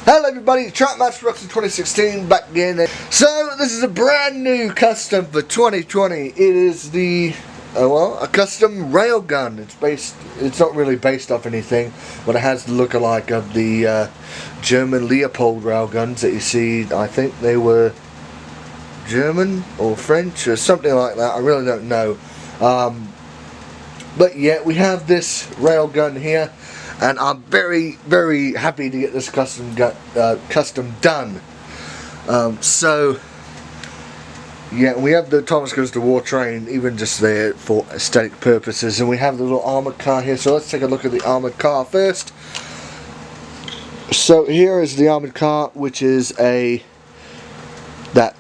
Hello everybody, Trackmaster in 2016 back again. So this is a brand new custom for 2020. It is the a custom railgun. It's not really based off anything, but it has the look-alike of the German Leopold railguns that you see. I think they were German or French or something like that. I really don't know. But yeah, we have this railgun here. And I'm very, very happy to get this custom done. So, yeah, we have the Thomas Goes to War train, even just there for aesthetic purposes. And we have the little armoured car here. So let's take a look at the armoured car first. So here is the armoured car, which is that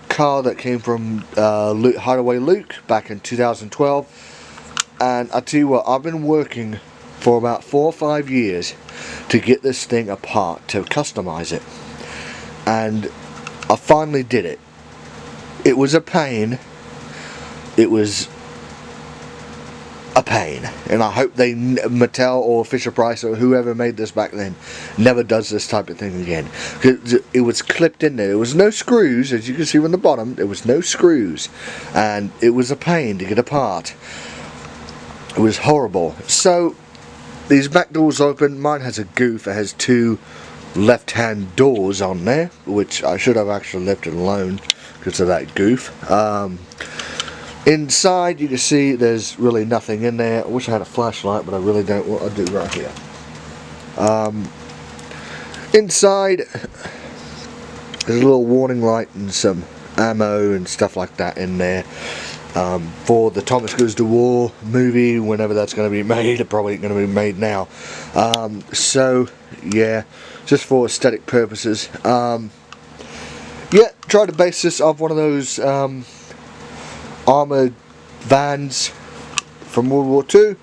car that came from Hideaway Luke back in 2012. And I tell you what, I've been working for about 4 or 5 years to get this thing apart, to customize it, and I finally did it. It was a pain. It was a pain, and I hope Mattel or Fisher-Price or whoever made this back then never does this type of thing again. It was clipped in there. There was no screws, as you can see on the bottom. There was no screws, and it was a pain to get apart. It was horrible. So these back doors open. Mine has a goof. It has 2 left-hand doors on there, which I should have actually left it alone because of that goof. Inside, you can see there's really nothing in there. I wish I had a flashlight, but I really don't. What I'll do right here. Inside, there's a little warning light and some ammo and stuff like that in there. For the Thomas Goes to War movie, whenever that's going to be made. It probably ain't going to be made now. So yeah, just for aesthetic purposes. Yeah, tried to base this off one of those armoured vans from World War II.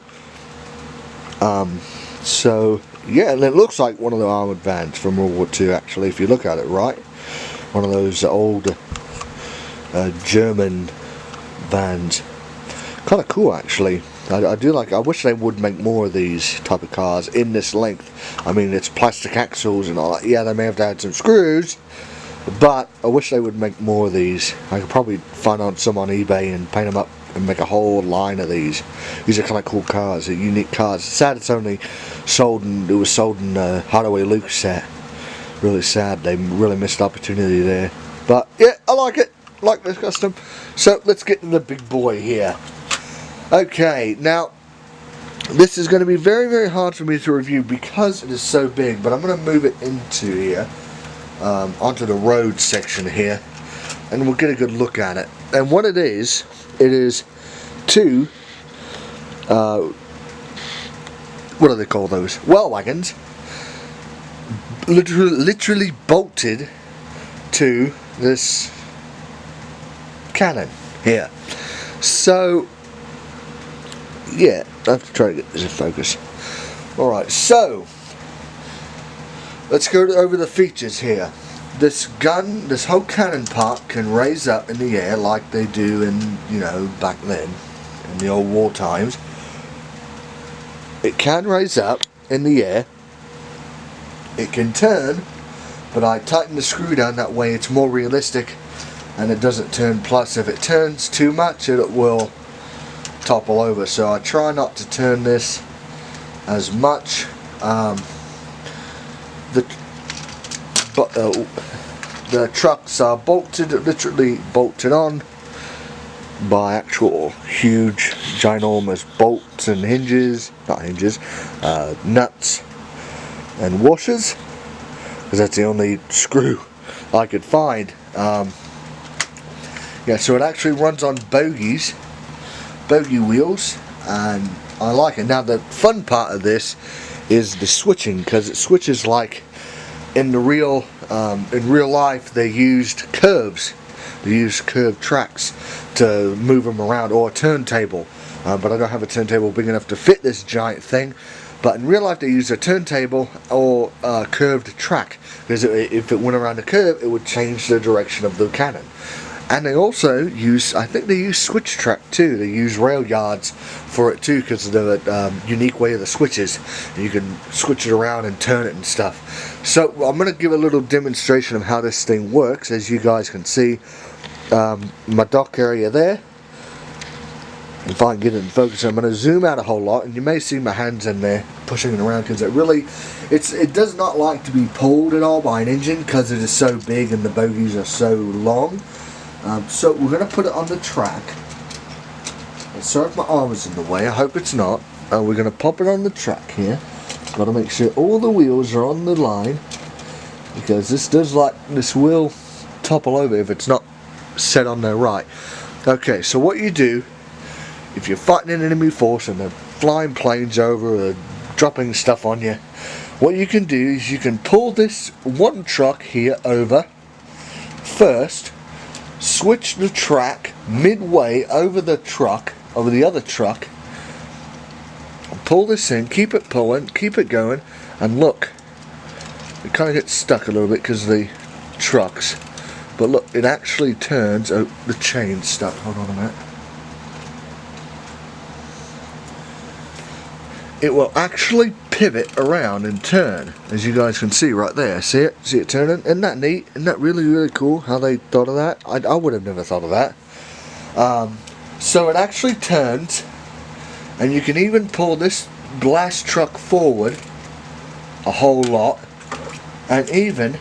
So yeah, and it looks like one of the armoured vans from World War II, actually, if you look at it right. One of those old German vans. Kind of cool, actually. I do like. I wish they would make more of these type of cars in this length. I mean, it's plastic axles and all that. Yeah, they may have to add some screws, but I wish they would make more of these. I could probably find some on eBay and paint them up and make a whole line of these. These are kind of cool cars. They're unique cars. It's sad it's only sold in. It was sold in Hideaway Luke set. Really sad. They really missed the opportunity there. But yeah, I like it. Like this custom. So let's get to the big boy here. Okay, now this is going to be very, very hard for me to review because it is so big, but I'm going to move it into here, onto the road section here, and we'll get a good look at it. And what it is 2 what do they call those? Well wagons, literally bolted to this cannon here. So yeah, I have to try to get this in focus. Alright, so let's go over the features here. This gun, this whole cannon part can raise up in the air like they do in, you know, back then in the old war times. It can raise up in the air. It can turn, but I tighten the screw down that way it's more realistic and it doesn't turn. Plus, if it turns too much, it will topple over. So I try not to turn this as much. The trucks are literally bolted on by actual huge, ginormous bolts and nuts and washers, because that's the only screw I could find. Yeah, so it actually runs on bogey wheels, and I like it. Now the fun part of this is the switching, because it switches like in real life. They used curves. They used curved tracks to move them around, or a turntable. But I don't have a turntable big enough to fit this giant thing. But in real life they use a turntable or a curved track, because if it went around the curve, it would change the direction of the cannon. And they also use, I think they use switch track too. They use rail yards for it too, because of the unique way of the switches. You can switch it around and turn it and stuff. So I'm going to give a little demonstration of how this thing works. As you guys can see, my dock area there. If I can get it in focus, I'm going to zoom out a whole lot, and you may see my hands in there pushing it around, because it does not like to be pulled at all by an engine, because it is so big and the bogies are so long. So we're going to put it on the track. Sorry if my arm is in the way, I hope it's not. We're going to pop it on the track here. Got to make sure all the wheels are on the line, because this will topple over if it's not set on there right. Okay, so what you do, if you're fighting an enemy force and they're flying planes over or dropping stuff on you, what you can do is you can pull this one truck here over first, switch the track midway over the other truck, pull this in, keep it pulling, keep it going, and look, it kind of gets stuck a little bit because of the trucks, but look, it actually turns. Oh, the chain's stuck, hold on a minute. It will actually pivot around and turn, as you guys can see right there. See it? See it turning? Isn't that neat? Isn't that really, really cool how they thought of that? I would have never thought of that. So it actually turns, and you can even pull this blast truck forward a whole lot, and even,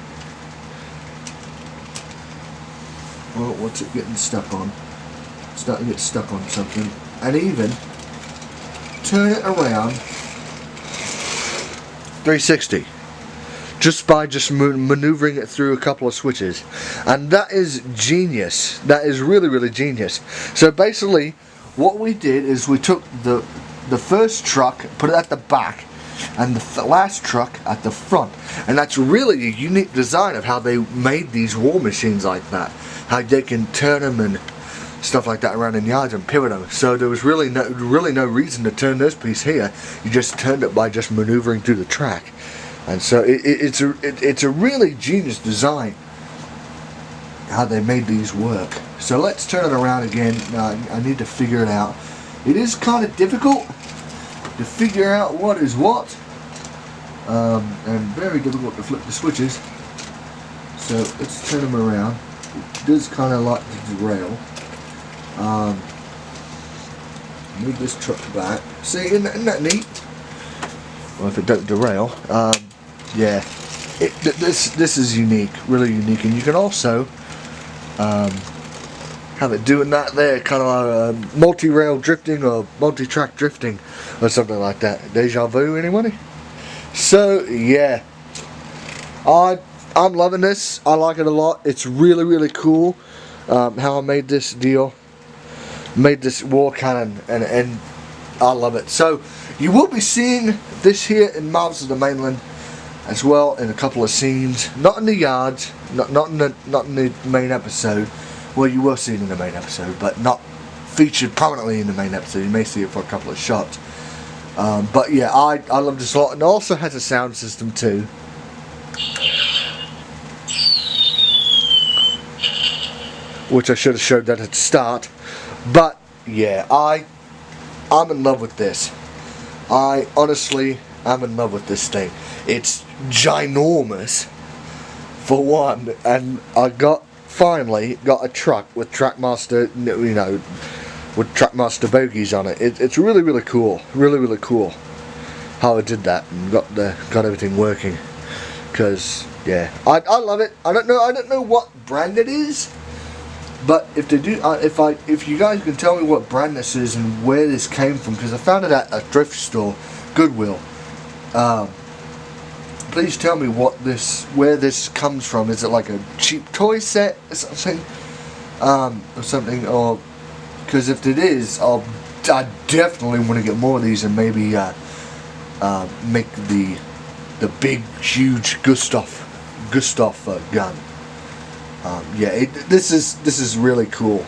well, what's it getting stuck on? It's starting to get stuck on something. And even turn it around 360 just by maneuvering it through a couple of switches. And that is genius. That is really, really genius. So basically what we did is we took the first truck, put it at the back, and the last truck at the front, and that's really a unique design of how they made these war machines like that, how they can turn them and stuff like that around in yards and pivot them. So there was really no reason to turn this piece here. You just turned it by just maneuvering through the track. And so it's a really genius design how they made these work. So let's turn it around again. I need to figure it out. It is kind of difficult to figure out what is what, and very difficult to flip the switches. So let's turn them around. It does kind of like to derail. Move this truck back. See, isn't that neat? Well, if it don't derail, yeah. This is unique, really unique, and you can also have it doing that there, kind of like multi-rail drifting or multi-track drifting or something like that. Deja vu, anybody? So yeah, I'm loving this. I like it a lot. It's really, really cool how I made this deal. Made this war cannon, and I love it. So you will be seeing this here in Marvels of the Mainland as well in a couple of scenes, not in the yards, not in the main episode. Well, you will see it in the main episode, but not featured prominently in the main episode. You may see it for a couple of shots. But yeah, I love this a lot, and it also has a sound system too. Which I should have showed that at the start. But yeah, I'm in love with this. I honestly am in love with this thing. It's ginormous for one, and I finally got a truck with Trackmaster, you know, with Trackmaster bogies on it. It's really, really cool. Really, really cool how I did that and got everything working. Because yeah, I love it. I don't know what brand it is. But if they do, if you guys can tell me what brand this is and where this came from, because I found it at a thrift store, Goodwill. Please tell me where this comes from. Is it like a cheap toy set or something, or because if it is, I definitely want to get more of these and maybe make the big, huge Gustav gun. Yeah, this is really cool,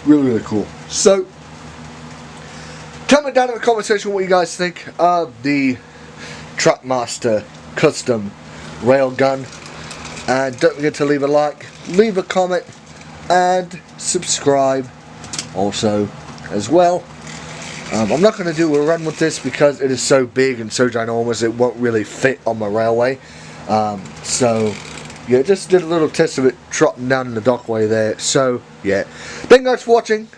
really cool. So, tell me down in the comment section what you guys think of the Trackmaster custom railgun, and don't forget to leave a like, leave a comment, and subscribe also as well. I'm not going to do a run with this because it is so big and so ginormous it won't really fit on my railway. So yeah, just did a little test of it trotting down the dockway there. So yeah, thank you guys for watching.